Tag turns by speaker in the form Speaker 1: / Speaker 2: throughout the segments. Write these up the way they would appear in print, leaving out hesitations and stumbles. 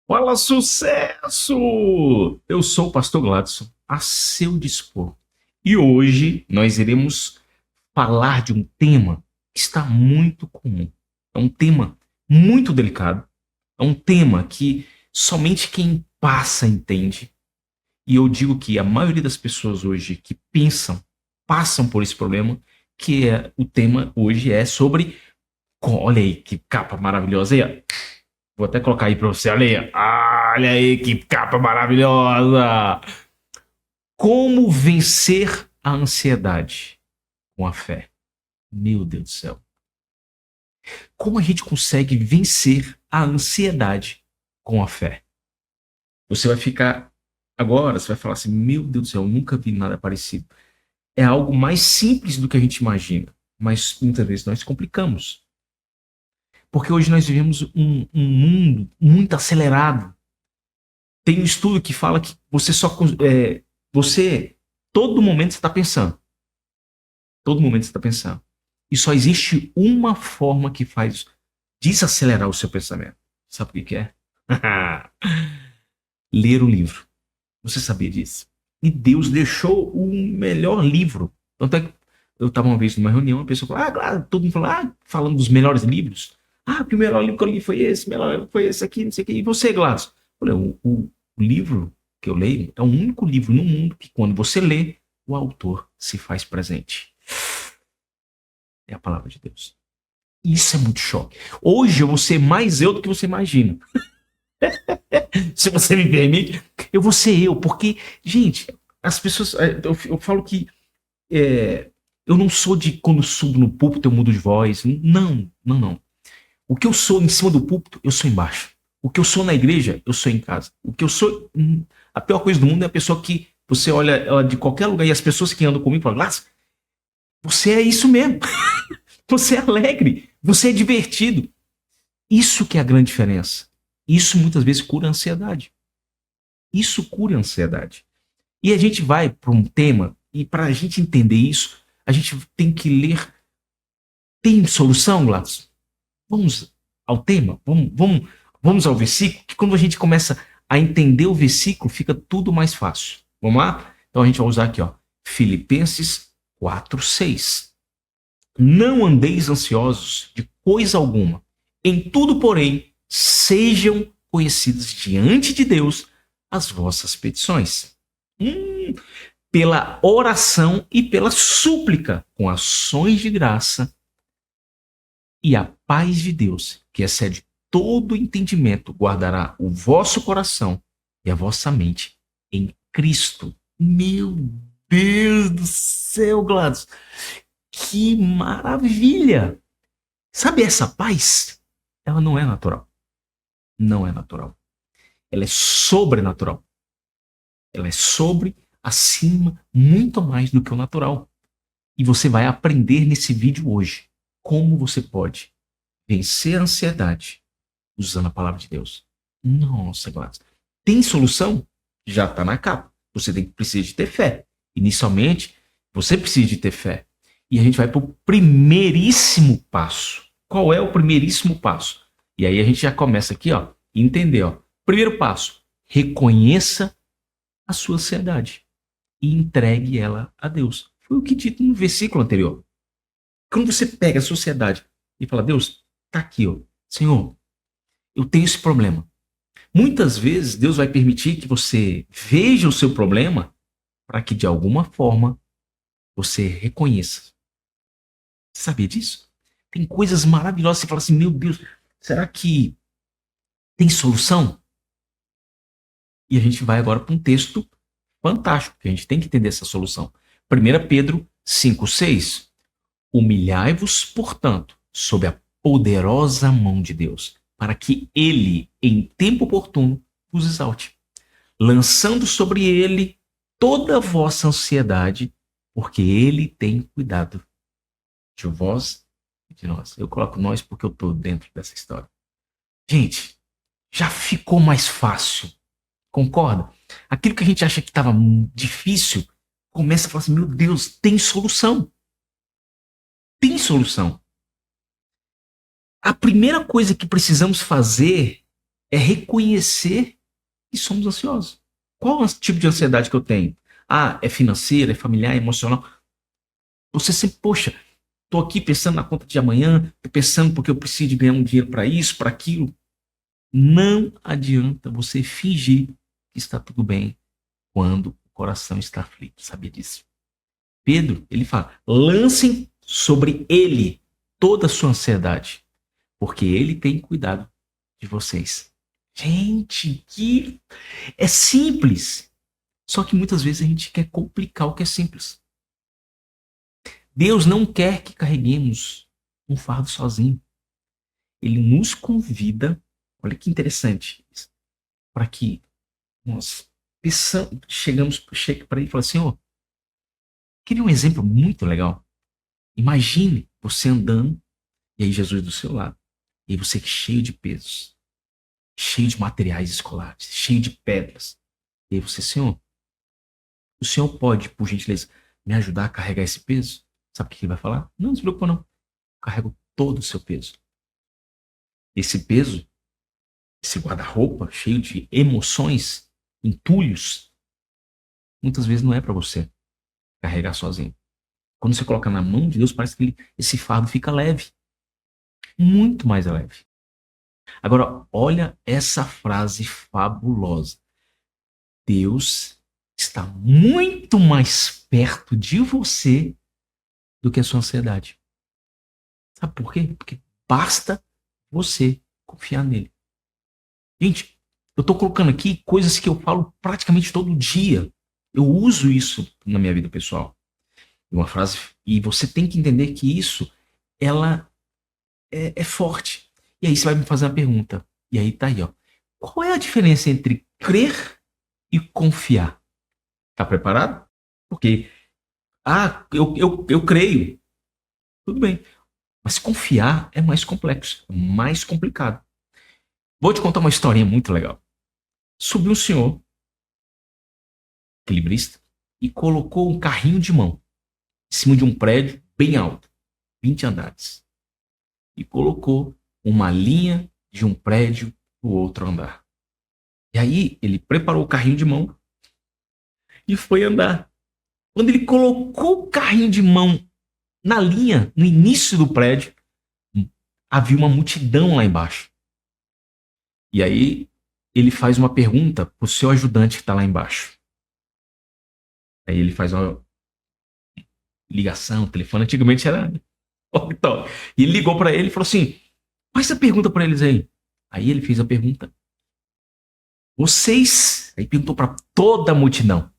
Speaker 1: Fala, sucesso! Eu sou o pastor Gladson, a seu dispor. E hoje nós iremos falar de um tema que está muito comum. É um tema muito delicado. É um tema que somente quem passa entende. E eu digo que a maioria das pessoas hoje que passam por esse problema, que é o tema hoje é sobre... Olha aí, que capa maravilhosa aí, ó. Vou até colocar aí pra você. Olha aí. Olha aí que capa maravilhosa. Como vencer a ansiedade com a fé? Meu Deus do céu. Como a gente consegue vencer a ansiedade com a fé? Você vai ficar agora, você vai falar assim: meu Deus do céu, eu nunca vi nada parecido. É algo mais simples do que a gente imagina, mas muitas vezes nós complicamos. Porque hoje nós vivemos um mundo muito acelerado. Tem um estudo que fala que você você, todo momento você está pensando. Todo momento você está pensando. E só existe uma forma que faz desacelerar o seu pensamento. Sabe o que é? Ler o livro. Você sabia disso? E Deus deixou o melhor livro. Tanto é que eu estava uma vez numa reunião, a pessoa falou, claro, todo mundo falou, falando dos melhores livros. O melhor livro que eu li foi esse, o melhor livro foi esse aqui, não sei o que. E você, Gladys? Olha, o livro que eu leio é o único livro no mundo que, quando você lê, o autor se faz presente. É a palavra de Deus. Isso é muito choque. Hoje eu vou ser mais eu do que você imagina. Se você me permite, eu vou ser eu. Porque, gente, as pessoas... Eu falo que eu não sou de quando subo no púlpito eu mudo de voz. Não, não, não. O que eu sou em cima do púlpito, eu sou embaixo. O que eu sou na igreja, eu sou em casa. O que eu sou... A pior coisa do mundo é a pessoa que você olha ela de qualquer lugar e as pessoas que andam comigo falam, Lázaro, você é isso mesmo. Você é alegre. Você é divertido. Isso que é a grande diferença. Isso muitas vezes cura a ansiedade. Isso cura a ansiedade. E a gente vai para um tema, e para a gente entender isso, a gente tem que ler. Tem solução, Gladys? Vamos ao tema? Vamos ao versículo? Que quando a gente começa a entender o versículo, fica tudo mais fácil. Vamos lá? Então a gente vai usar aqui, ó, Filipenses 4:6. Não andeis ansiosos de coisa alguma. Em tudo, porém, sejam conhecidas diante de Deus as vossas petições. Pela oração e pela súplica, com ações de graça, e a paz de Deus, que excede todo entendimento, guardará o vosso coração e a vossa mente em Cristo. Meu Deus do céu, Gladys. Que maravilha! Sabe essa paz? Ela não é natural. Não é natural. Ela é sobrenatural. Ela é sobre, acima, muito mais do que o natural. E você vai aprender nesse vídeo hoje como você pode vencer a ansiedade usando a palavra de Deus. Nossa, Gladys. Tem solução? Já está na capa. Você precisa de ter fé. Inicialmente, você precisa de ter fé. E a gente vai para o primeiríssimo passo. Qual é o primeiríssimo passo? E aí a gente já começa aqui, ó, entender, ó. Primeiro passo, reconheça a sua ansiedade e entregue ela a Deus. Foi o que dito no versículo anterior. Quando você pega a sua ansiedade e fala, Deus, tá aqui, ó, Senhor, eu tenho esse problema. Muitas vezes Deus vai permitir que você veja o seu problema para que de alguma forma você reconheça. Você sabia disso? Tem coisas maravilhosas. Você fala assim, meu Deus, será que tem solução? E a gente vai agora para um texto fantástico, que a gente tem que entender essa solução. 1 Pedro 5:6. Humilhai-vos, portanto, sob a poderosa mão de Deus, para que ele, em tempo oportuno, vos exalte, lançando sobre ele toda a vossa ansiedade, porque ele tem cuidado de vós e de nós. Eu coloco nós porque eu estou dentro dessa história. Gente, já ficou mais fácil. Concorda? Aquilo que a gente acha que estava difícil, começa a falar assim, meu Deus, tem solução. Tem solução. A primeira coisa que precisamos fazer é reconhecer que somos ansiosos. Qual é o tipo de ansiedade que eu tenho? Ah, é financeira, é familiar, é emocional. Você sempre, poxa, tô aqui pensando na conta de amanhã, tô pensando porque eu preciso de ganhar um dinheiro para isso, para aquilo. Não adianta você fingir que está tudo bem quando o coração está aflito. Sabia disso? Pedro, ele fala: lancem sobre ele toda a sua ansiedade, porque ele tem cuidado de vocês. Gente, que é simples. Só que muitas vezes a gente quer complicar o que é simples. Deus não quer que carreguemos um fardo sozinho. Ele nos convida, olha que interessante, para que nós chegamos para ele e falamos: Senhor, queria um exemplo muito legal. Imagine você andando e aí Jesus do seu lado. E aí você cheio de pesos, cheio de materiais escolares, cheio de pedras. E aí você, Senhor, o Senhor pode, por gentileza, me ajudar a carregar esse peso? Sabe o que ele vai falar? Não se preocupa não. Eu carrego todo o seu peso. Esse peso, esse guarda-roupa cheio de emoções, entulhos, muitas vezes não é para você carregar sozinho. Quando você coloca na mão de Deus, parece que esse fardo fica leve. Muito mais leve. Agora, olha essa frase fabulosa. Deus está muito mais perto de você do que a sua ansiedade. Sabe por quê? Porque basta você confiar nele. Gente, eu estou colocando aqui coisas que eu falo praticamente todo dia. Eu uso isso na minha vida pessoal. Uma frase, e você tem que entender que isso, ela é forte. E aí você vai me fazer uma pergunta. E aí tá aí, ó. Qual é a diferença entre crer e confiar? Tá preparado? Porque, eu creio. Tudo bem. Mas confiar é mais complexo, mais complicado. Vou te contar uma historinha muito legal. Subiu um senhor, equilibrista, e colocou um carrinho de mão em cima de um prédio bem alto, 20 andares. E colocou uma linha de um prédio para o outro andar. E aí ele preparou o carrinho de mão e foi andar. Quando ele colocou o carrinho de mão na linha, no início do prédio, havia uma multidão lá embaixo. E aí ele faz uma pergunta pro seu ajudante que está lá embaixo. Aí ele faz uma ligação, telefone, antigamente era walkie-talkie. E ele ligou para ele e falou assim: faz essa pergunta para eles aí. Aí ele fez a pergunta. Vocês, aí perguntou para toda a multidão,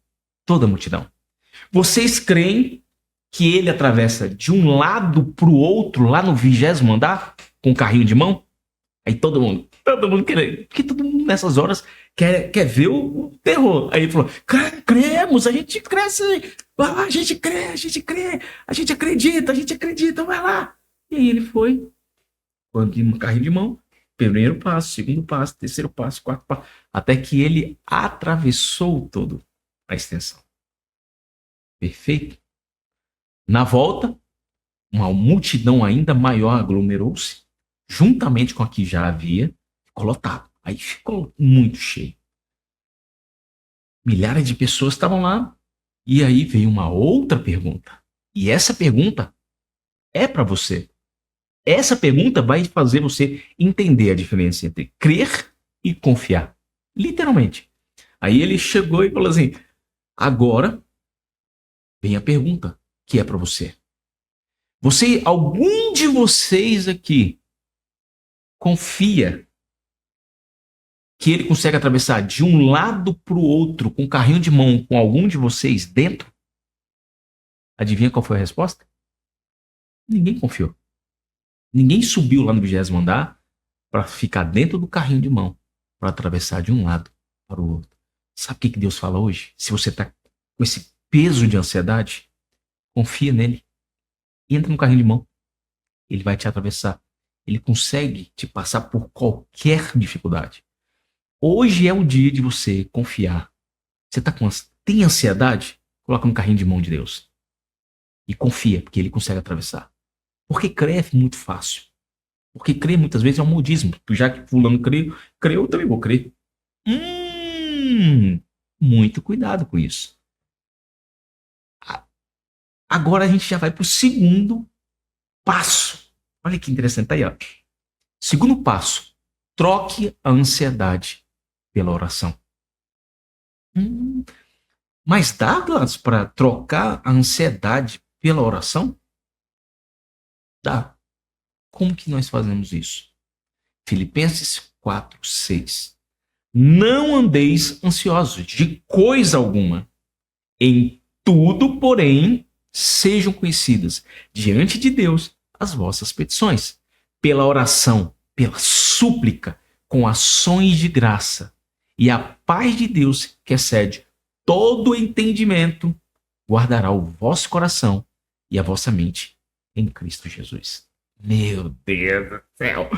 Speaker 1: vocês creem que ele atravessa de um lado pro outro lá no 20º andar com um carrinho de mão? Aí todo mundo quer, porque todo mundo nessas horas quer ver o terror. Aí ele falou: cremos, a gente cresce, a gente crê, a gente crê, a gente acredita, vai lá. E aí ele foi, com um carrinho de mão, primeiro passo, segundo passo, terceiro passo, quarto passo, até que ele atravessou toda a extensão. Perfeito? Na volta, uma multidão ainda maior aglomerou-se, juntamente com a que já havia, ficou lotado. Aí ficou muito cheio. Milhares de pessoas estavam lá. E aí veio uma outra pergunta. E essa pergunta é para você. Essa pergunta vai fazer você entender a diferença entre crer e confiar. Literalmente. Aí ele chegou e falou assim: agora vem a pergunta que é para você. Algum de vocês aqui confia que ele consegue atravessar de um lado para o outro com um carrinho de mão com algum de vocês dentro? Adivinha qual foi a resposta? Ninguém confiou. Ninguém subiu lá no 20º andar para ficar dentro do carrinho de mão para atravessar de um lado para o outro. Sabe o que Deus fala hoje? Se você está com esse peso de ansiedade, confia nele. Entra no carrinho de mão. Ele vai te atravessar. Ele consegue te passar por qualquer dificuldade. Hoje é o dia de você confiar. Você tem ansiedade? Coloca no carrinho de mão de Deus. E confia, porque ele consegue atravessar. Porque crer é muito fácil. Porque crer muitas vezes é um modismo. Já que fulano creu, eu também vou crer. Muito cuidado com isso. Agora a gente já vai para o segundo passo. Olha que interessante, tá aí, ó. Segundo passo, troque a ansiedade pela oração. Mas dá, Gladys, para trocar a ansiedade pela oração? Dá. Como que nós fazemos isso? Filipenses 4:6. Não andeis ansiosos de coisa alguma. Em tudo, porém, sejam conhecidas diante de Deus as vossas petições, pela oração, pela súplica, com ações de graça. E a paz de Deus, que excede todo entendimento, guardará o vosso coração e a vossa mente em Cristo Jesus. Meu Deus do céu!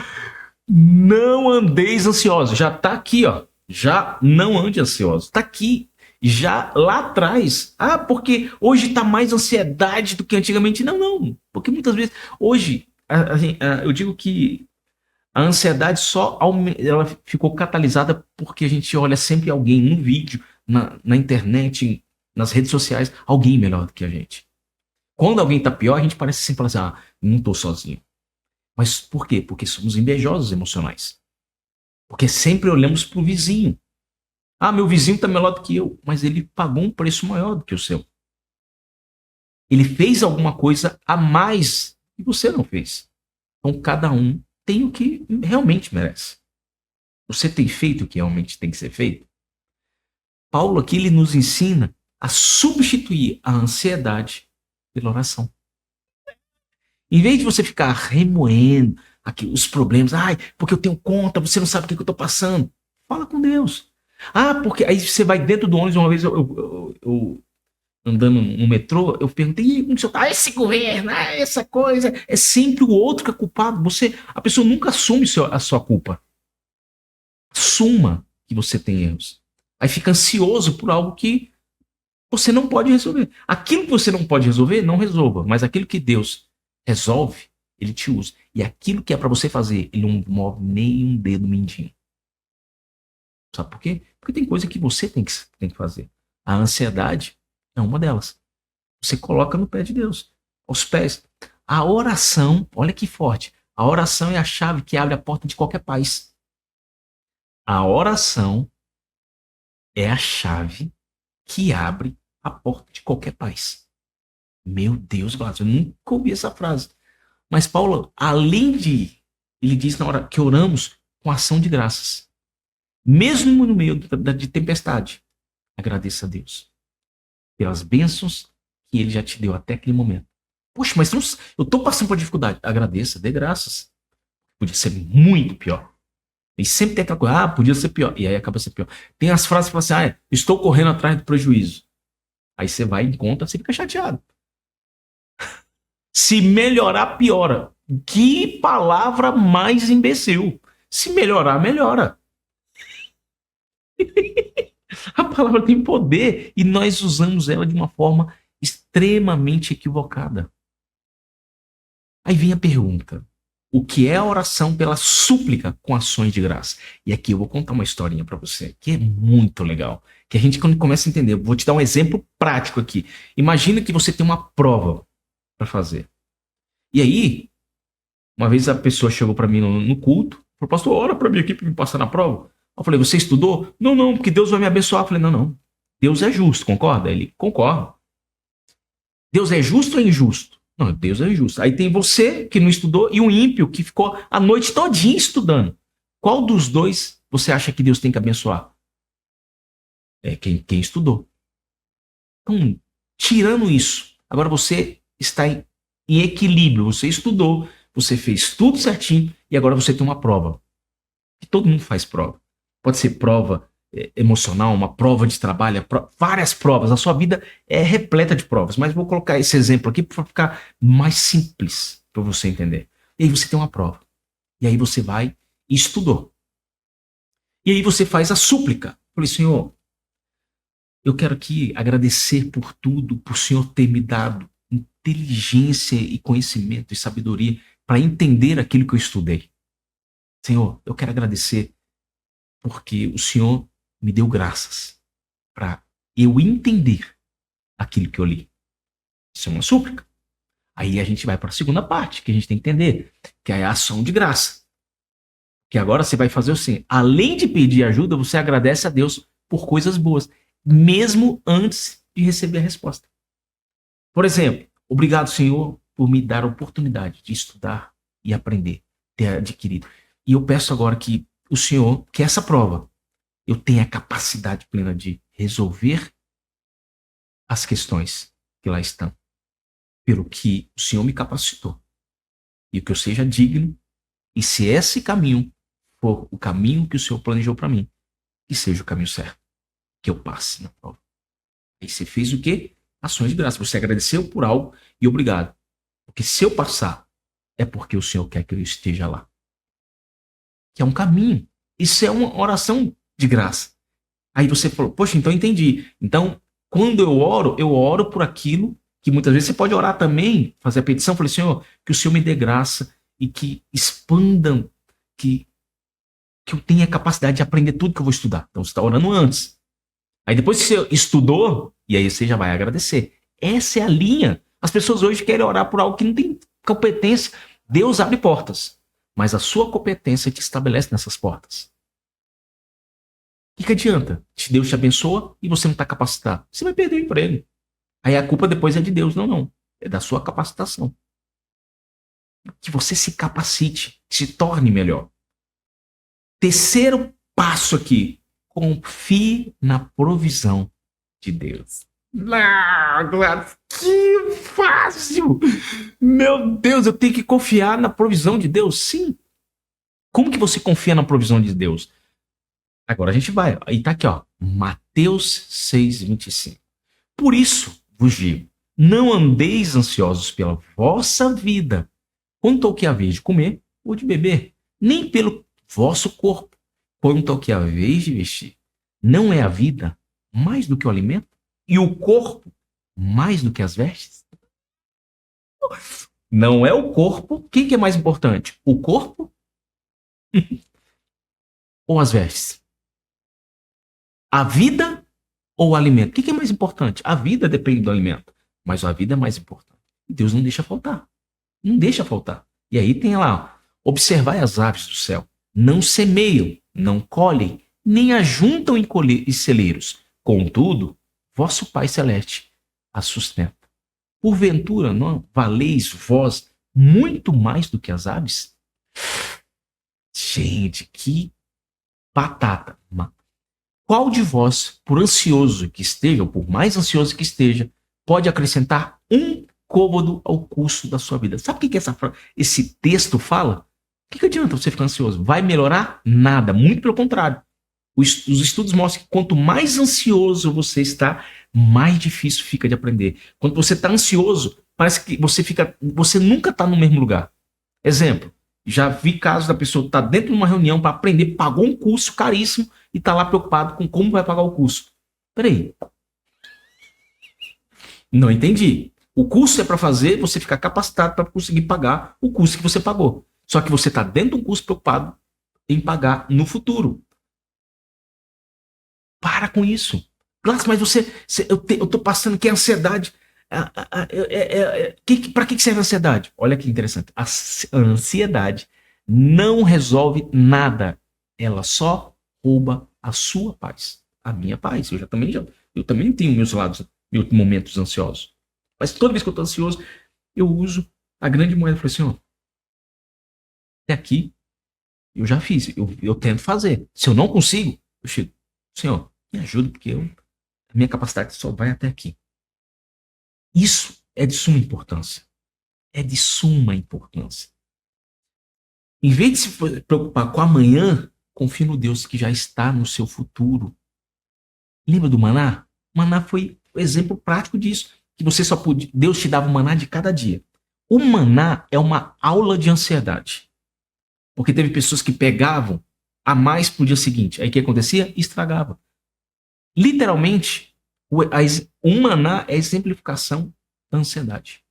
Speaker 1: Não andeis ansiosos. Já está aqui, ó. Já não ande ansioso. Está aqui, já lá atrás. Ah, porque hoje está mais ansiedade do que antigamente. Não, não. Porque muitas vezes, hoje, eu digo que a ansiedade ela ficou catalisada porque a gente olha sempre alguém no vídeo, na internet, nas redes sociais, alguém melhor do que a gente. Quando alguém está pior, a gente parece sempre falar assim, ah, não estou sozinho. Mas por quê? Porque somos invejosos emocionais. Porque sempre olhamos para o vizinho. Ah, meu vizinho está melhor do que eu, mas ele pagou um preço maior do que o seu. Ele fez alguma coisa a mais que você não fez. Então cada um tem o que realmente merece. Você tem feito o que realmente tem que ser feito? Paulo aqui ele nos ensina a substituir a ansiedade pela oração. Em vez de você ficar remoendo aqui, os problemas, ai, porque eu tenho conta, você não sabe o que eu estou passando. Fala com Deus. Ah, porque aí você vai dentro do ônibus, uma vez eu andando no metrô, eu perguntei, como você tá? Esse governo, essa coisa, é sempre o outro que é culpado. A pessoa nunca assume a sua culpa. Assuma que você tem erros. Aí fica ansioso por algo que você não pode resolver. Aquilo que você não pode resolver, não resolva. Mas aquilo que Deus resolve, ele te usa. E aquilo que é para você fazer, ele não move nem um dedo mindinho. Sabe por quê? Porque tem coisa que você tem que fazer. A ansiedade é uma delas. Você coloca no pé de Deus. Aos pés. A oração, olha que forte. A oração é a chave que abre a porta de qualquer paz. A oração é a chave que abre a porta de qualquer paz. Meu Deus, Gladys, eu nunca ouvi essa frase. Mas Paulo, além de... Ele diz na hora que oramos com ação de graças. Mesmo no meio de tempestade, agradeça a Deus pelas bênçãos que ele já te deu até aquele momento. Poxa, mas eu estou passando por dificuldade. Agradeça, dê graças. Podia ser muito pior. E sempre tem aquela coisa, podia ser pior. E aí acaba sendo pior. Tem as frases que falam assim, estou correndo atrás do prejuízo. Aí você vai em conta, você fica chateado. Se melhorar, piora. Que palavra mais imbecil. Se melhorar, melhora. A palavra tem poder e nós usamos ela de uma forma extremamente equivocada. Aí vem a pergunta: o que é a oração pela súplica com ações de graça? E aqui eu vou contar uma historinha para você, que é muito legal. Que a gente quando começa a entender, vou te dar um exemplo prático aqui. Imagina que você tem uma prova para fazer. E aí, uma vez a pessoa chegou para mim no culto, falou, pastor, ora para mim aqui para me passar na prova. Eu falei, você estudou? Não, não, porque Deus vai me abençoar. Eu falei, não, não. Deus é justo, concorda? Ele concorda. Deus é justo ou injusto? Não, Deus é justo. Aí tem você que não estudou e o ímpio que ficou a noite todinha estudando. Qual dos dois você acha que Deus tem que abençoar? É quem estudou. Então, tirando isso, agora você está em equilíbrio. Você estudou, você fez tudo certinho e agora você tem uma prova. E todo mundo faz prova. Pode ser prova emocional, uma prova de trabalho, várias provas. A sua vida é repleta de provas. Mas vou colocar esse exemplo aqui para ficar mais simples para você entender. E aí você tem uma prova. E aí você vai e estudou. E aí você faz a súplica. Falei, Senhor, eu quero aqui agradecer por tudo, por o Senhor ter me dado inteligência e conhecimento e sabedoria para entender aquilo que eu estudei. Senhor, eu quero agradecer porque o Senhor me deu graças para eu entender aquilo que eu li. Isso é uma súplica. Aí a gente vai para a segunda parte, que a gente tem que entender, que é a ação de graça. Que agora você vai fazer assim, além de pedir ajuda, você agradece a Deus por coisas boas, mesmo antes de receber a resposta. Por exemplo, obrigado, Senhor, por me dar a oportunidade de estudar e aprender, ter adquirido. E eu peço agora que o Senhor, que essa prova, eu tenha a capacidade plena de resolver as questões que lá estão, pelo que o Senhor me capacitou. E que eu seja digno, e se esse caminho for o caminho que o Senhor planejou para mim, que seja o caminho certo, que eu passe na prova. Aí você fez o quê? Ações de graça. Você agradeceu por algo e obrigado. Porque se eu passar, é porque o Senhor quer que eu esteja lá. Que é um caminho. Isso é uma oração de graça. Aí você falou, poxa, então eu entendi. Então, quando eu oro por aquilo que muitas vezes você pode orar também, fazer a petição, falei, Senhor, que o Senhor me dê graça e que expandam, que eu tenha a capacidade de aprender tudo que eu vou estudar. Então você está orando antes. Aí depois que você estudou, e aí você já vai agradecer. Essa é a linha. As pessoas hoje querem orar por algo que não tem competência. Deus abre portas, mas a sua competência te estabelece nessas portas. O que adianta? Se Deus te abençoa e você não está capacitado, você vai perder o emprego. Aí a culpa depois é de Deus. Não, não. É da sua capacitação. Que você se capacite, se torne melhor. Terceiro passo aqui. Confie na provisão de Deus. Que fácil! Meu Deus, eu tenho que confiar na provisão de Deus? Sim. Como que você confia na provisão de Deus? Agora a gente vai. Aí tá aqui, ó. Mateus 6:25. Por isso vos digo, não andeis ansiosos pela vossa vida, quanto ao que haveis de comer ou de beber, nem pelo vosso corpo, quanto ao que haveis de vestir. Não é a vida mais do que o alimento? E o corpo mais do que as vestes? Não é o corpo. Quem que é mais importante? O corpo ou as vestes? A vida ou o alimento? O que é mais importante? A vida depende do alimento, mas a vida é mais importante. Deus não deixa faltar. Não deixa faltar. E aí tem lá, observai as aves do céu. Não semeiam, não colhem, nem ajuntam em celeiros. Contudo, vosso Pai Celeste as sustenta. Porventura, não valeis vós muito mais do que as aves? Gente, que batata. Qual de vós, por ansioso que esteja, ou por mais ansioso que esteja, pode acrescentar um côvado ao curso da sua vida? Sabe o que esse texto fala? O que adianta você ficar ansioso? Vai melhorar? Nada. Muito pelo contrário. Os estudos mostram que quanto mais ansioso você está, mais difícil fica de aprender. Quando você está ansioso, parece que você nunca está no mesmo lugar. Exemplo, já vi casos da pessoa estar dentro de uma reunião para aprender, pagou um curso caríssimo e está lá preocupado com como vai pagar o curso. Peraí. Não entendi. O curso é para fazer você ficar capacitado para conseguir pagar o curso que você pagou. Só que você está dentro de um curso preocupado em pagar no futuro. Para com isso. Nossa, mas eu estou passando aqui ansiedade. Para que serve a ansiedade? Olha que interessante. A ansiedade não resolve nada. Ela só rouba a sua paz. A minha paz. Eu também tenho meus meus momentos ansiosos. Mas toda vez que eu estou ansioso, eu uso a grande moeda. Eu falei assim, ó, até aqui eu já fiz. Eu tento fazer. Se eu não consigo, eu chego. Senhor, me ajuda, porque a minha capacidade só vai até aqui. Isso é de suma importância. É de suma importância. Em vez de se preocupar com amanhã, confie no Deus que já está no seu futuro. Lembra do maná? O maná foi o exemplo prático disso. Que você só podia. Deus te dava o maná de cada dia. O maná é uma aula de ansiedade. Porque teve pessoas que pegavam a mais pro dia seguinte. Aí o que acontecia? Estragava. Literalmente, o maná é a exemplificação da ansiedade.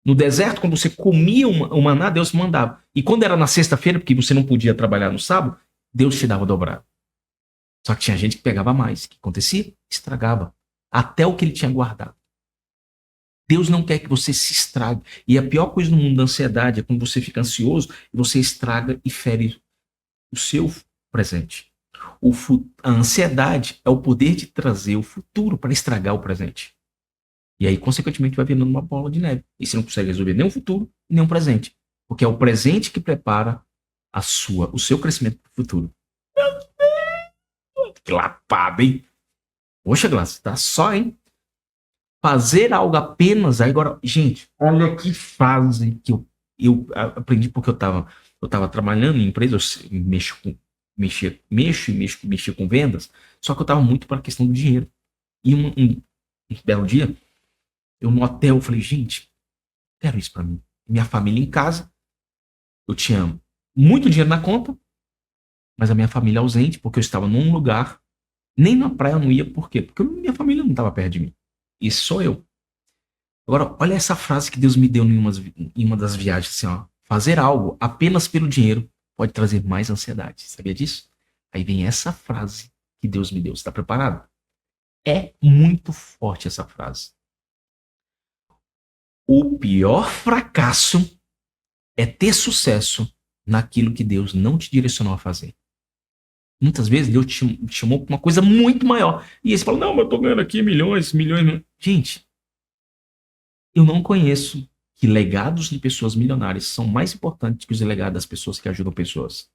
Speaker 1: No deserto, quando você comia o maná, Deus mandava. E quando era na sexta-feira, porque você não podia trabalhar no sábado, Deus te dava dobrado. Só que tinha gente que pegava mais. O que acontecia? Estragava. Até o que ele tinha guardado. Deus não quer que você se estrague. E a pior coisa no mundo da ansiedade é quando você fica ansioso e você estraga e fere o seu presente. A ansiedade é o poder de trazer o futuro para estragar o presente. E aí, consequentemente, vai virando uma bola de neve. E você não consegue resolver nem o futuro, nem o presente. Porque é o presente que prepara o seu crescimento para o futuro. Que lapada, hein? Poxa, Glaucio, tá só, hein? Fazer algo apenas. Agora, gente, olha que frase que eu aprendi porque eu tava trabalhando em empresa, eu mexia com vendas, só que eu tava muito para a questão do dinheiro. E um belo dia, eu no hotel, eu falei, gente, quero isso para mim. Minha família em casa, eu tinha muito dinheiro na conta, mas a minha família ausente, porque eu estava num lugar, nem na praia eu não ia, por quê? Porque minha família não estava perto de mim. Isso sou eu. Agora, olha essa frase que Deus me deu em uma das viagens, assim, ó. Fazer algo apenas pelo dinheiro pode trazer mais ansiedade. Sabia disso? Aí vem essa frase que Deus me deu. Você está preparado? É muito forte essa frase. O pior fracasso é ter sucesso naquilo que Deus não te direcionou a fazer. Muitas vezes Deus te chamou para uma coisa muito maior. E aí você fala, não, mas eu tô ganhando aqui milhões. Gente, eu não conheço que legados de pessoas milionárias são mais importantes que os legados das pessoas que ajudam pessoas.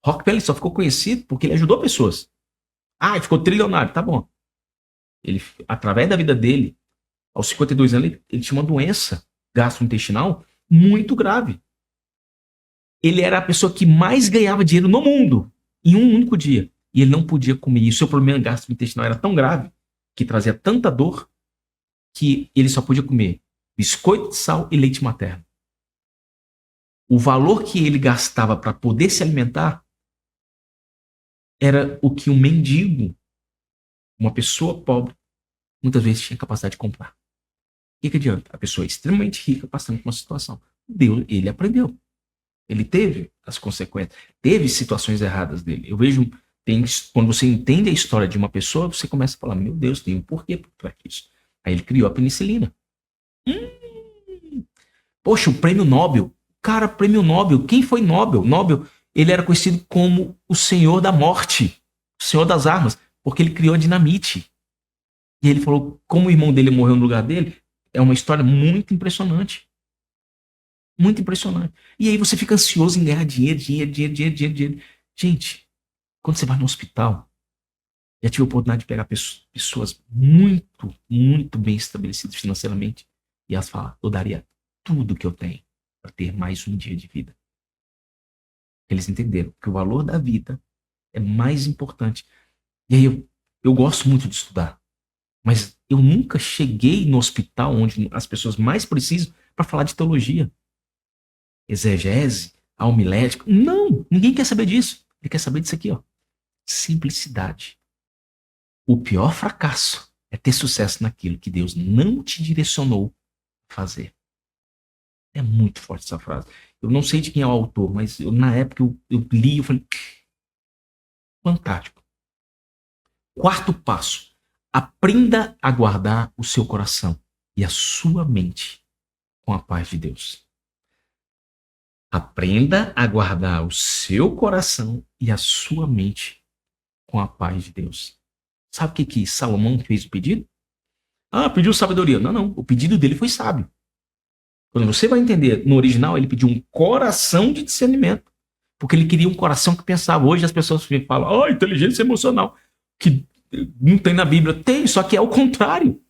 Speaker 1: Rockefeller só ficou conhecido porque ele ajudou pessoas. Ah, ele ficou trilionário, tá bom. Ele, através da vida dele, aos 52 anos, ele tinha uma doença gastrointestinal muito grave. Ele era a pessoa que mais ganhava dinheiro no mundo em um único dia. E ele não podia comer. E o seu problema gastrointestinal era tão grave, que trazia tanta dor, que ele só podia comer biscoito de sal e leite materno. O valor que ele gastava para poder se alimentar era o que um mendigo, uma pessoa pobre, muitas vezes tinha capacidade de comprar. O que adianta? A pessoa é extremamente rica passando por uma situação. Ele aprendeu. Ele teve as consequências. Teve situações erradas dele. Eu vejo, quando você entende a história de uma pessoa, você começa a falar, meu Deus, tem um porquê por trás disso. Aí ele criou a penicilina. Poxa, o prêmio Nobel. Cara, prêmio Nobel. Quem foi Nobel? Nobel, ele era conhecido como o senhor da morte, o senhor das armas, porque ele criou a dinamite. E ele falou, como o irmão dele morreu no lugar dele, é uma história muito impressionante. Muito impressionante. E aí você fica ansioso em ganhar dinheiro. Gente, quando você vai no hospital, já tive a oportunidade de pegar pessoas muito, muito bem estabelecidas financeiramente, e elas falam, eu daria tudo que eu tenho para ter mais um dia de vida. Eles entenderam que o valor da vida é mais importante. E aí eu gosto muito de estudar, mas eu nunca cheguei no hospital onde as pessoas mais precisam para falar de teologia, exegese, homilética. Não, ninguém quer saber disso. Ele quer saber disso aqui, ó. Simplicidade. O pior fracasso é ter sucesso naquilo que Deus não te direcionou a fazer. É muito forte essa frase. Eu não sei de quem é o autor, mas na época eu li e falei, fantástico. Quarto passo. Aprenda a guardar o seu coração e a sua mente com a paz de Deus. Aprenda a guardar o seu coração e a sua mente com a paz de Deus. Sabe o que Salomão fez o pedido? Ah, pediu sabedoria. Não. O pedido dele foi sábio. Quando você vai entender, no original, ele pediu um coração de discernimento. Porque ele queria um coração que pensava. Hoje as pessoas falam, inteligência emocional. Que não tem na Bíblia. Tem, só que é o contrário.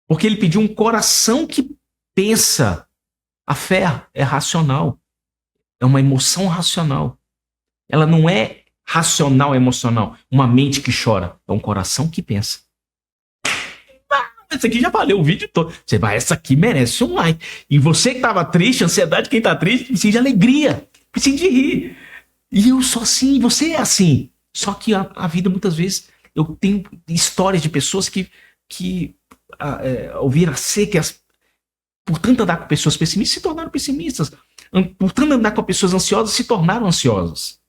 Speaker 1: Porque ele pediu um coração que pensa. A fé é racional. É uma emoção racional. Ela não é racional emocional. Uma mente que chora. É um coração que pensa. Essa aqui já valeu o vídeo todo. Você vai, essa aqui merece um like. E você que tava triste, ansiedade, quem tá triste, precisa de alegria. Precisa de rir. E eu sou assim, você é assim. Só que a vida, muitas vezes, eu tenho histórias de pessoas que ouviram a ser que por tanto andar com pessoas pessimistas, se tornaram pessimistas. Por tanto andar com pessoas ansiosas, se tornaram ansiosas.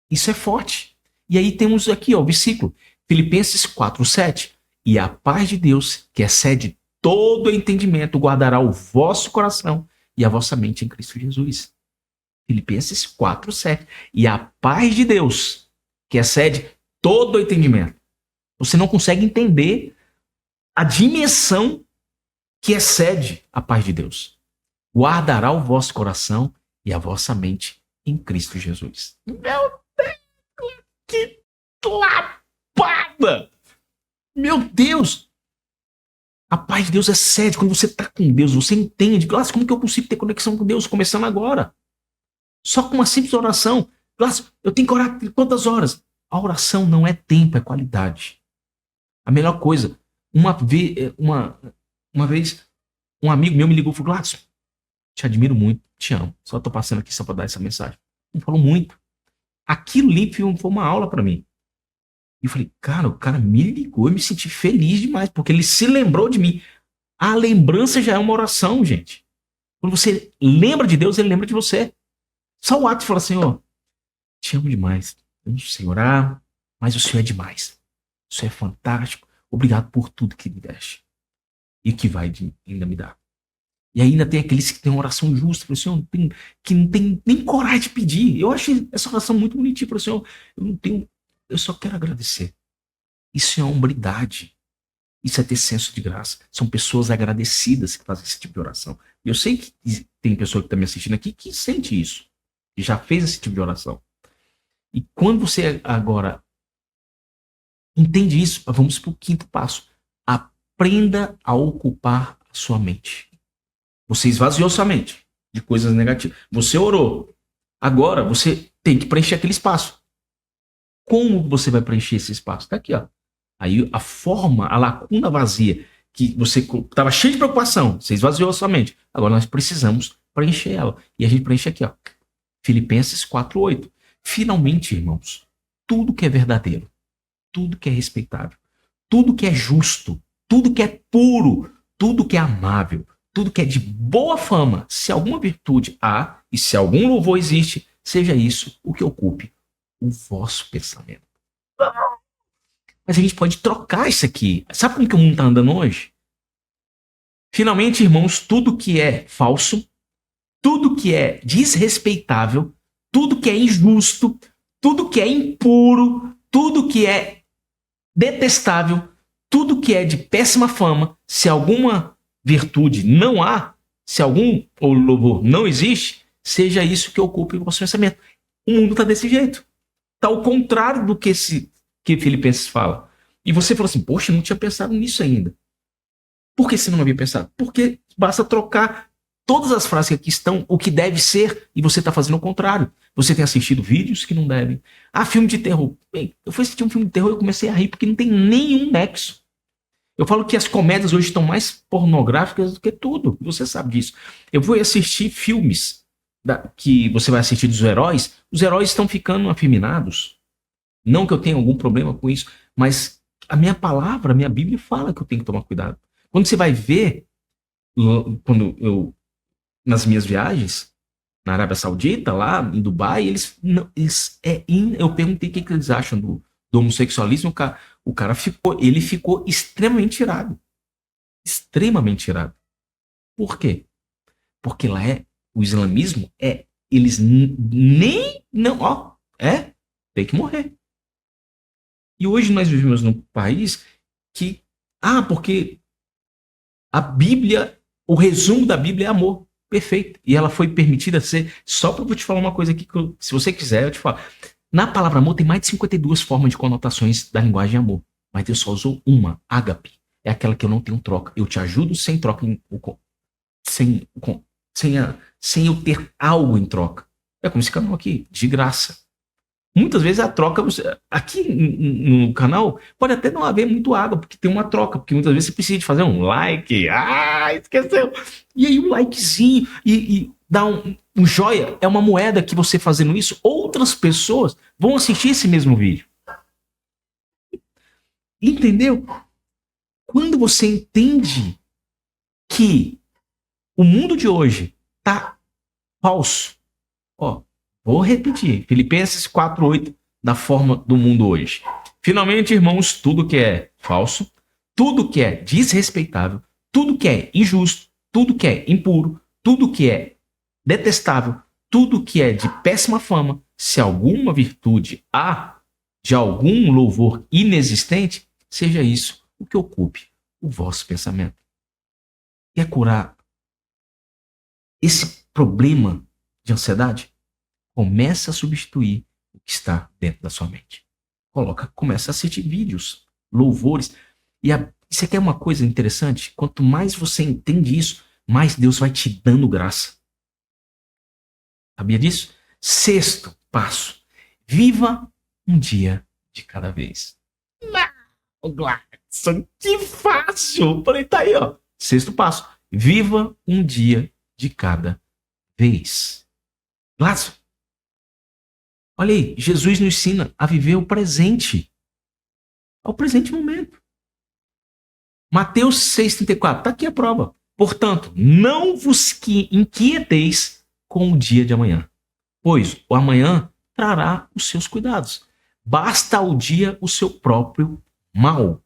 Speaker 1: Isso é forte. E aí temos aqui, ó, o versículo, Filipenses 4:7. E a paz de Deus, que excede todo entendimento, guardará o vosso coração e a vossa mente em Cristo Jesus. Filipenses 4:7. E a paz de Deus, que excede todo entendimento. Você não consegue entender a dimensão que excede a paz de Deus. Guardará o vosso coração e a vossa mente em Cristo Jesus. Meu Deus, que lapada! Meu Deus! A paz de Deus excede. Quando você está com Deus, você entende. Glaucio, como que eu consigo ter conexão com Deus? Começando agora. Só com uma simples oração. Glaucio, eu tenho que orar quantas horas? A oração não é tempo, é qualidade. A melhor coisa, uma vez, um amigo meu me ligou e falou, Glaucio, te admiro muito, te amo. Só estou passando aqui só para dar essa mensagem. Ele falou muito. Aquilo ali foi uma aula para mim. E eu falei, cara, o cara me ligou e me senti feliz demais, porque ele se lembrou de mim. A lembrança já é uma oração, gente. Quando você lembra de Deus, ele lembra de você. Só o ato de falar, Senhor, te amo demais. Eu não sei orar, mas o Senhor é demais. O Senhor é fantástico. Obrigado por tudo que me deste. E que vai ainda me dar. E ainda tem aqueles que têm uma oração justa. Para o Senhor, que não tem nem coragem de pedir. Eu acho essa oração muito bonitinha para o Senhor. Eu só quero agradecer. Isso é hombridade. Isso é ter senso de graça. São pessoas agradecidas que fazem esse tipo de oração. Eu sei que tem pessoa que está me assistindo aqui que sente isso. Que já fez esse tipo de oração. E quando você agora entende isso, vamos para o quinto passo. Aprenda a ocupar a sua mente. Você esvaziou sua mente de coisas negativas. Você orou. Agora você tem que preencher aquele espaço. Como você vai preencher esse espaço? Está aqui, ó. Aí a forma, a lacuna vazia, que você estava cheio de preocupação, você esvaziou a sua mente. Agora nós precisamos preencher ela. E a gente preenche aqui, ó. Filipenses 4:8. Finalmente, irmãos, tudo que é verdadeiro, tudo que é respeitável, tudo que é justo, tudo que é puro, tudo que é amável, tudo que é de boa fama, se alguma virtude há e se algum louvor existe, seja isso o que ocupe o vosso pensamento. Mas a gente pode trocar isso aqui. Sabe como que o mundo está andando hoje? Finalmente, irmãos, tudo que é falso, tudo que é desrespeitável, tudo que é injusto, tudo que é impuro, tudo que é detestável, tudo que é de péssima fama, se alguma virtude não há, se algum louvor não existe, seja isso que ocupe o vosso pensamento. O mundo está desse jeito. Está ao contrário do que Filipenses fala. E você falou assim, poxa, eu não tinha pensado nisso ainda. Por que você não havia pensado? Porque basta trocar todas as frases que aqui estão, o que deve ser, e você está fazendo o contrário. Você tem assistido vídeos que não devem. Ah, filme de terror. Bem, eu fui assistir um filme de terror e eu comecei a rir porque não tem nenhum nexo. Eu falo que as comédias hoje estão mais pornográficas do que tudo. Você sabe disso. Eu vou assistir filmes que você vai assistir dos heróis. Os heróis estão ficando afeminados. Não que eu tenha algum problema com isso, mas a minha palavra, a minha Bíblia fala que eu tenho que tomar cuidado. Quando você vai ver, nas minhas viagens, na Arábia Saudita, lá em Dubai, eu perguntei o que eles acham do homossexualismo. O cara ficou extremamente irado. Extremamente irado. Por quê? Porque lá o islamismo eles tem que morrer. E hoje nós vivemos num país que, porque a Bíblia, o resumo da Bíblia é amor. Perfeito. E ela foi permitida ser, só para eu te falar uma coisa aqui, se você quiser, eu te falo. Na palavra amor tem mais de 52 formas de conotações da linguagem amor. Mas Deus só usou uma, ágape. É aquela que eu não tenho troca. Eu te ajudo sem troca, sem eu ter algo em troca. É como esse canal aqui, de graça. Muitas vezes a troca, aqui no canal, pode até não haver muito água, porque tem uma troca, porque muitas vezes você precisa de fazer um like, esqueceu, e aí um likezinho, e dar um joia, é uma moeda que você fazendo isso, outras pessoas vão assistir esse mesmo vídeo. Entendeu? Quando você entende que O mundo de hoje tá falso. Ó, vou repetir. Filipenses 4:8, da forma do mundo hoje. Finalmente, irmãos, tudo que é falso, tudo que é desrespeitável, tudo que é injusto, tudo que é impuro, tudo que é detestável, tudo que é de péssima fama, se alguma virtude há, de algum louvor inexistente, seja isso o que ocupe o vosso pensamento. Quer curar esse problema de ansiedade? Começa a substituir o que está dentro da sua mente. Começa a assistir vídeos, louvores. Você quer uma coisa interessante? Quanto mais você entende isso, mais Deus vai te dando graça. Sabia disso? Sexto passo. Viva um dia de cada vez. Não, Gladson, que fácil! Falei, tá aí, ó. Sexto passo. Viva um dia de cada vez. Gladson, olha aí, Jesus nos ensina a viver o presente. Ao presente momento. Mateus 6,34, está aqui a prova. Portanto, não vos inquieteis com o dia de amanhã, pois o amanhã trará os seus cuidados. Basta ao dia o seu próprio mal.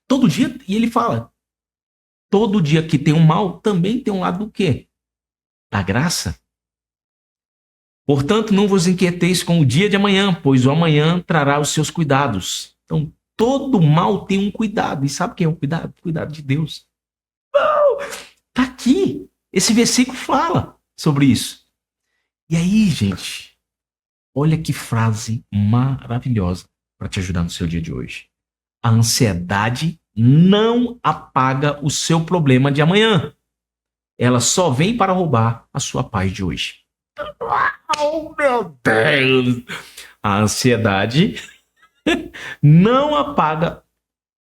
Speaker 1: Todo dia, e ele fala, todo dia que tem um mal, também tem um lado do quê? Da graça. Portanto, não vos inquieteis com o dia de amanhã, pois o amanhã trará os seus cuidados. Então, todo mal tem um cuidado. E sabe o que é um cuidado? Cuidado de Deus. Tá aqui. Esse versículo fala sobre isso. E aí, gente, olha que frase maravilhosa para te ajudar no seu dia de hoje. A ansiedade não apaga o seu problema de amanhã. Ela só vem para roubar a sua paz de hoje. Oh, meu Deus! A ansiedade não apaga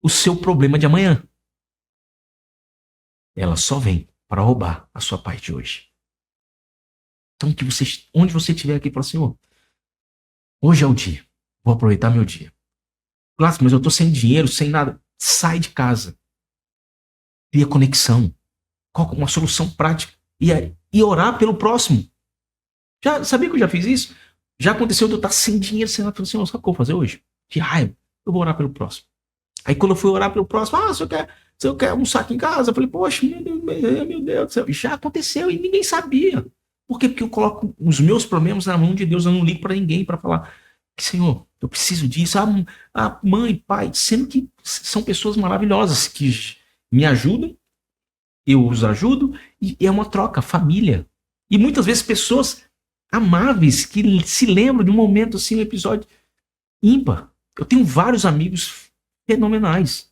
Speaker 1: o seu problema de amanhã. Ela só vem para roubar a sua paz de hoje. Então, onde você estiver aqui, fala, Senhor, hoje é o dia. Vou aproveitar meu dia. Claro, mas eu estou sem dinheiro, sem nada. Sai de casa. Cria conexão. Coloca uma solução prática. E orar pelo próximo. Já sabia que eu já fiz isso? Já aconteceu de eu estar sem dinheiro, sem nada. Falei, Senhor, sabe o que eu vou fazer hoje? De raiva. Eu vou orar pelo próximo. Aí quando eu fui orar pelo próximo, se eu quer almoçar aqui em casa, eu falei, poxa, meu Deus do céu. Já aconteceu e ninguém sabia. Por quê? Porque eu coloco os meus problemas na mão de Deus, eu não ligo para ninguém para falar que, Senhor, eu preciso disso. A mãe, pai, sendo que são pessoas maravilhosas que me ajudam, eu os ajudo, e é uma troca, família. E muitas vezes pessoas amáveis que se lembram de um momento assim, um episódio ímpar. Eu tenho vários amigos fenomenais.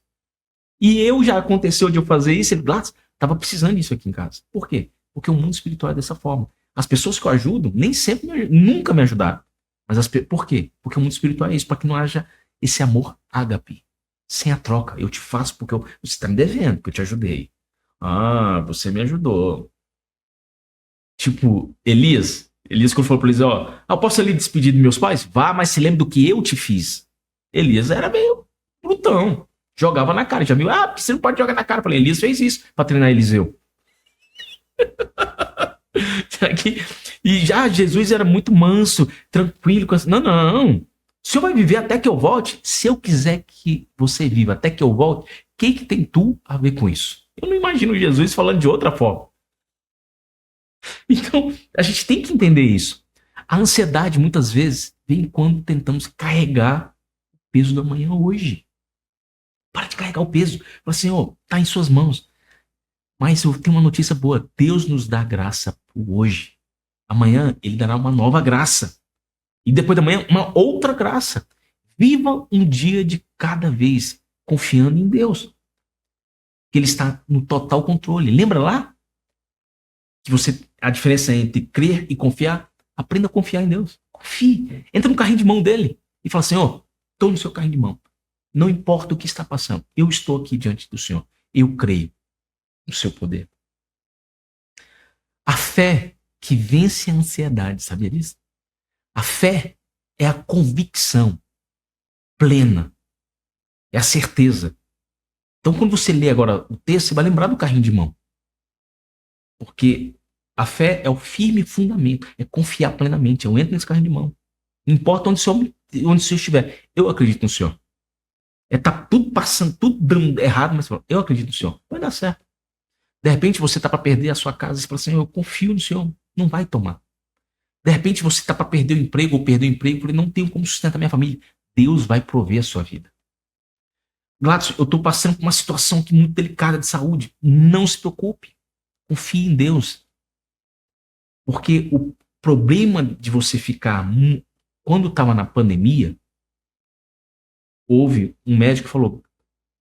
Speaker 1: E já aconteceu de eu fazer isso, ele estava precisando disso aqui em casa. Por quê? Porque o mundo espiritual é dessa forma. As pessoas que eu ajudo nem sempre, nunca me ajudaram. Mas por quê? Porque o mundo espiritual é isso, para que não haja esse amor ágape. Sem a troca. Eu te faço porque você está me devendo, porque eu te ajudei. Ah, você me ajudou. Tipo, Elias quando falou para Elias, eu posso ali despedir dos meus pais? Vá, mas se lembre do que eu te fiz. Elias era meio brutão. Jogava na cara. Já viu? Porque você não pode jogar na cara. Eu falei, Elias fez isso para treinar Eliseu. E já Jesus era muito manso, tranquilo. Não. O senhor vai viver até que eu volte? Se eu quiser que você viva até que eu volte, o que tem tu a ver com isso? Eu não imagino Jesus falando de outra forma. Então, a gente tem que entender isso. A ansiedade, muitas vezes, vem quando tentamos carregar o peso da manhã hoje. Para de carregar o peso. Fala, Senhor, está em suas mãos. Mas eu tenho uma notícia boa. Deus nos dá graça por hoje. Amanhã, Ele dará uma nova graça. E depois da manhã, uma outra graça. Viva um dia de cada vez, confiando em Deus. Que Ele está no total controle. Lembra lá? Que a diferença entre crer e confiar? Aprenda a confiar em Deus. Confie. Entra no carrinho de mão dele e fala, Senhor, estou no seu carrinho de mão. Não importa o que está passando. Eu estou aqui diante do Senhor. Eu creio no seu poder. A fé que vence a ansiedade, sabia disso? A fé é a convicção plena. É a certeza. Então, quando você lê agora o texto, você vai lembrar do carrinho de mão. Porque a fé é o firme fundamento, é confiar plenamente. Eu entro nesse carrinho de mão. Não importa onde o Senhor estiver. Eu acredito no Senhor. Tá tudo passando, tudo dando errado, mas eu acredito no Senhor. Vai dar certo. De repente você tá para perder a sua casa e você fala assim, eu confio no Senhor. Não vai tomar. De repente você tá para perder o emprego ou perder o emprego, porque não tenho como sustentar minha família. Deus vai prover a sua vida. Gladys, eu estou passando por uma situação aqui muito delicada de saúde. Não se preocupe. Confie em Deus. Porque o problema de você ficar. Quando estava na pandemia, houve um médico que falou,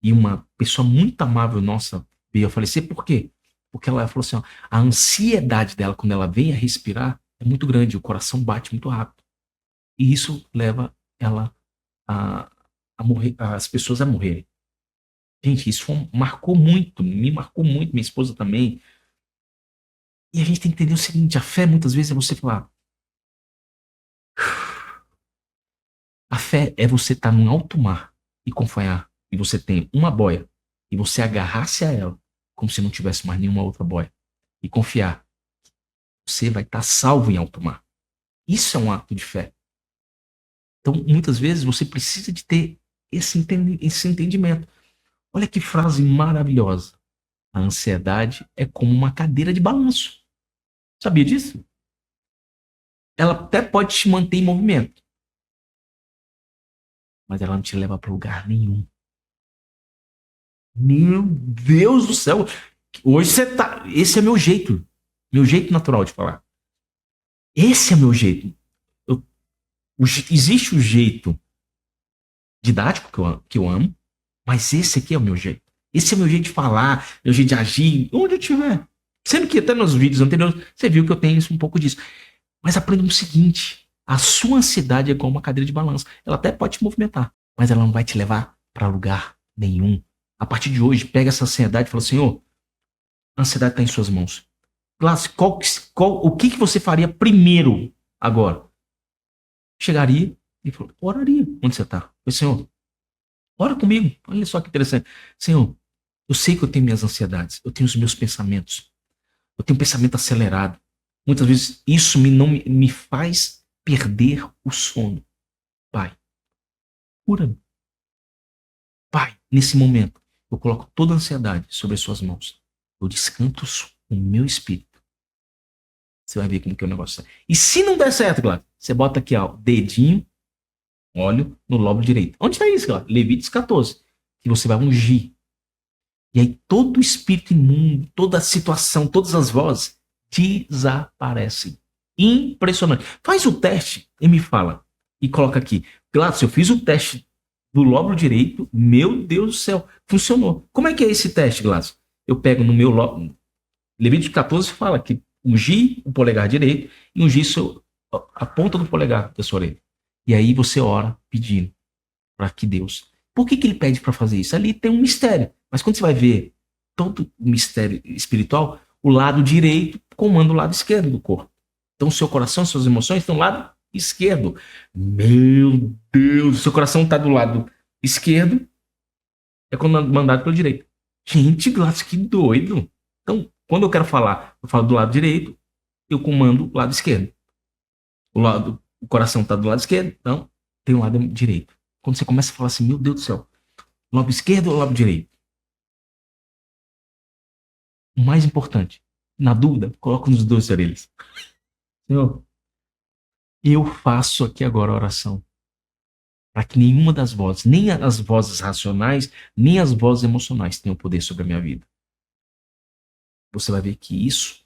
Speaker 1: e uma pessoa muito amável nossa veio a falecer, por quê? Porque ela falou assim: ó, a ansiedade dela, quando ela vem a respirar, é muito grande, o coração bate muito rápido. E isso leva ela a morrer, as pessoas a morrerem. Gente, isso marcou muito, me marcou muito, minha esposa também. E a gente tem que entender o seguinte: a fé muitas vezes é você falar. A fé é você estar num alto mar e confiar, e você tem uma boia, e você agarrar-se a ela, como se não tivesse mais nenhuma outra boia, e confiar, você vai estar salvo em alto mar. Isso é um ato de fé. Então, muitas vezes, você precisa de ter esse entendimento. Olha que frase maravilhosa. A ansiedade é como uma cadeira de balanço. Sabia disso? Ela até pode te manter em movimento, mas ela não te leva para lugar nenhum. Meu Deus do céu. Hoje você tá. Esse é meu jeito. Meu jeito natural de falar. Esse é meu jeito. Eu- Existe o jeito didático que eu amo, mas esse aqui é o meu jeito. Esse é o meu jeito de falar, meu jeito de agir, onde eu estiver. Sendo que até nos vídeos anteriores você viu que eu tenho um pouco disso. Mas aprenda o seguinte: a sua ansiedade é igual uma cadeira de balanço. Ela até pode te movimentar, mas ela não vai te levar para lugar nenhum. A partir de hoje, pega essa ansiedade e fala: Senhor, a ansiedade está em suas mãos. Glass, o que você faria primeiro agora? Chegaria e falou, oraria. Onde você está? Falei, Senhor, ora comigo. Olha só que interessante. Senhor, eu sei que eu tenho minhas ansiedades, eu tenho os meus pensamentos, eu tenho um pensamento acelerado. Muitas vezes isso não me faz perder o sono. Pai, cura-me. Pai, nesse momento, eu coloco toda a ansiedade sobre as suas mãos. Eu descanso o meu espírito. Você vai ver como que é o negócio. E se não der certo, Glauco, você bota aqui, ó, dedinho, óleo no lóbulo direito. Onde está isso, Glauco? Levíticos 14. Que você vai ungir. E aí todo o espírito imundo, toda a situação, todas as vozes desaparecem. Impressionante. Faz o teste e me fala. E coloca aqui. Glauco, eu fiz o teste do lóbulo direito, meu Deus do céu, funcionou. Como é que é esse teste, Glauco? Eu pego no meu lóbulo. Levítico 14 fala que ungir o polegar direito e ungir a ponta do polegar da sua orelha. E aí você ora pedindo para que Deus. Por que ele pede para fazer isso? Ali tem um mistério. Mas quando você vai ver todo o mistério espiritual, o lado direito comanda o lado esquerdo do corpo. Então, o seu coração, suas emoções estão do lado esquerdo. Meu Deus, seu coração está do lado esquerdo, é comandado pelo direito. Gente, Glass, que doido. Então, quando eu quero falar, eu falo do lado direito, eu comando o lado esquerdo. O coração está do lado esquerdo, então tem o lado direito. Quando você começa a falar assim, meu Deus do céu, lado esquerdo ou lado direito? O mais importante, na dúvida, coloca nos dois orelhas. Senhor, eu faço aqui agora a oração para que nenhuma das vozes, nem as vozes racionais, nem as vozes emocionais tenham poder sobre a minha vida. Você vai ver que isso,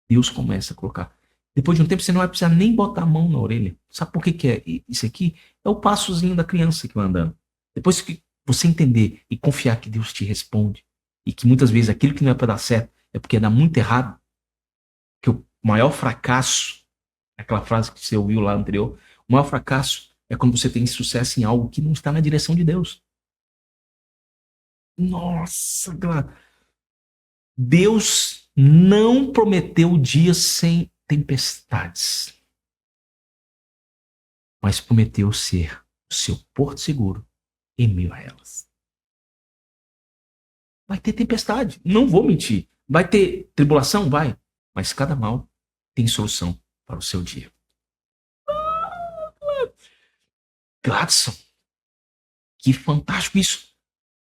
Speaker 1: Deus começa a colocar. Depois de um tempo, você não vai precisar nem botar a mão na orelha. Sabe por que é isso aqui? É o passozinho da criança que vai andando. Depois que você entender e confiar que Deus te responde, e que muitas vezes aquilo que não é para dar certo é porque dá muito errado, que o maior fracasso, aquela frase que você ouviu lá anterior, o maior fracasso é quando você tem sucesso em algo que não está na direção de Deus. Nossa, Deus não prometeu dias sem tempestades, mas prometeu ser o seu porto seguro em meio a elas. Vai ter tempestade, não vou mentir. Vai ter tribulação? Vai. mas cada mal tem solução para o seu dia. Gladson, que fantástico isso.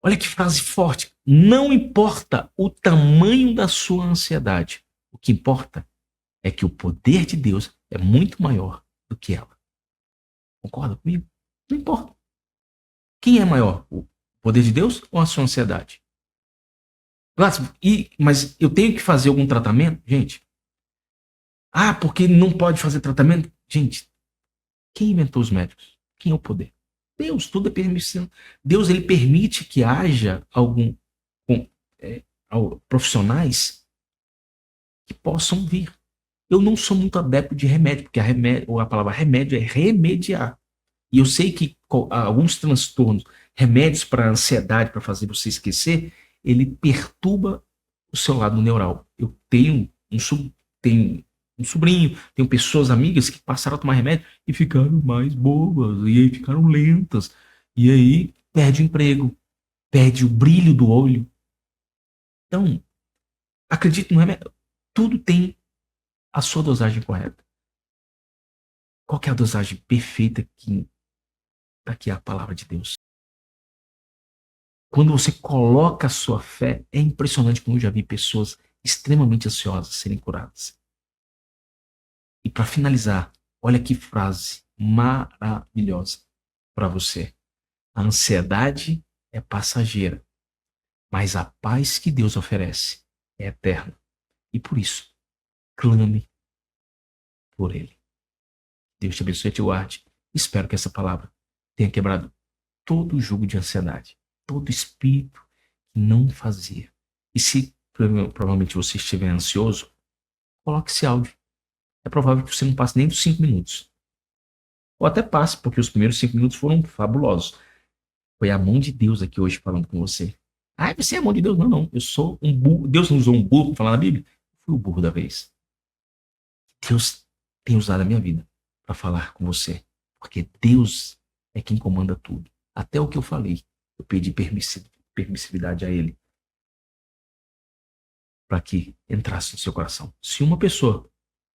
Speaker 1: Olha que frase forte. Não importa o tamanho da sua ansiedade. O que importa é que o poder de Deus é muito maior do que ela. Concorda comigo? Não importa. Quem é maior? O poder de Deus ou a sua ansiedade? Gladson, mas eu tenho que fazer algum tratamento? Gente. Ah, porque não pode fazer tratamento? Gente, quem inventou os médicos? Quem é o poder? Deus, tudo é permissão. Deus, ele permite que haja é, profissionais que possam vir. Eu não sou muito adepto de remédio, porque a palavra remédio é remediar. E eu sei que alguns transtornos, remédios para ansiedade, para fazer você esquecer, ele perturba o seu lado neural. Eu tenho um sobrinho, tenho pessoas amigas que passaram a tomar remédio e ficaram mais bobas, e aí ficaram lentas, e aí perde o emprego, perde o brilho do olho. Então, acredite no remédio, tudo tem a sua dosagem correta. Qual que é a dosagem perfeita que aqui é a palavra de Deus? Quando você coloca a sua fé, é impressionante como eu já vi pessoas extremamente ansiosas serem curadas. E para finalizar, olha que frase maravilhosa para você. A ansiedade é passageira, mas a paz que Deus oferece é eterna. E por isso, clame por Ele. Deus te abençoe e te guarde. Espero que essa palavra tenha quebrado todo o jugo de ansiedade, todo espírito que não fazia. E se provavelmente você estiver ansioso, coloque esse áudio. É provável que você não passe nem dos 5 minutos. Ou até passe, porque os primeiros 5 minutos foram fabulosos. Foi a mão de Deus aqui hoje falando com você. Ah, você é a mão de Deus? Não, não. Eu sou um burro. Deus não usou um burro para falar na Bíblia? Eu fui o burro da vez. Deus tem usado a minha vida para falar com você. Porque Deus é quem comanda tudo. Até o que eu falei, eu pedi permissividade a Ele para que entrasse no seu coração. Se uma pessoa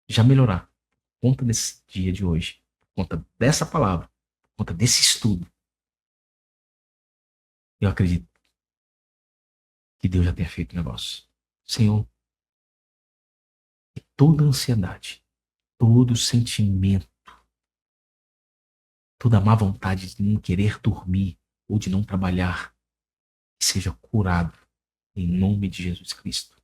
Speaker 1: já melhorar por conta desse dia de hoje, por conta dessa palavra, por conta desse estudo, eu acredito que Deus já tenha feito o negócio. Senhor, que toda ansiedade, todo sentimento, toda má vontade de não querer dormir ou de não trabalhar, seja curado em nome de Jesus Cristo.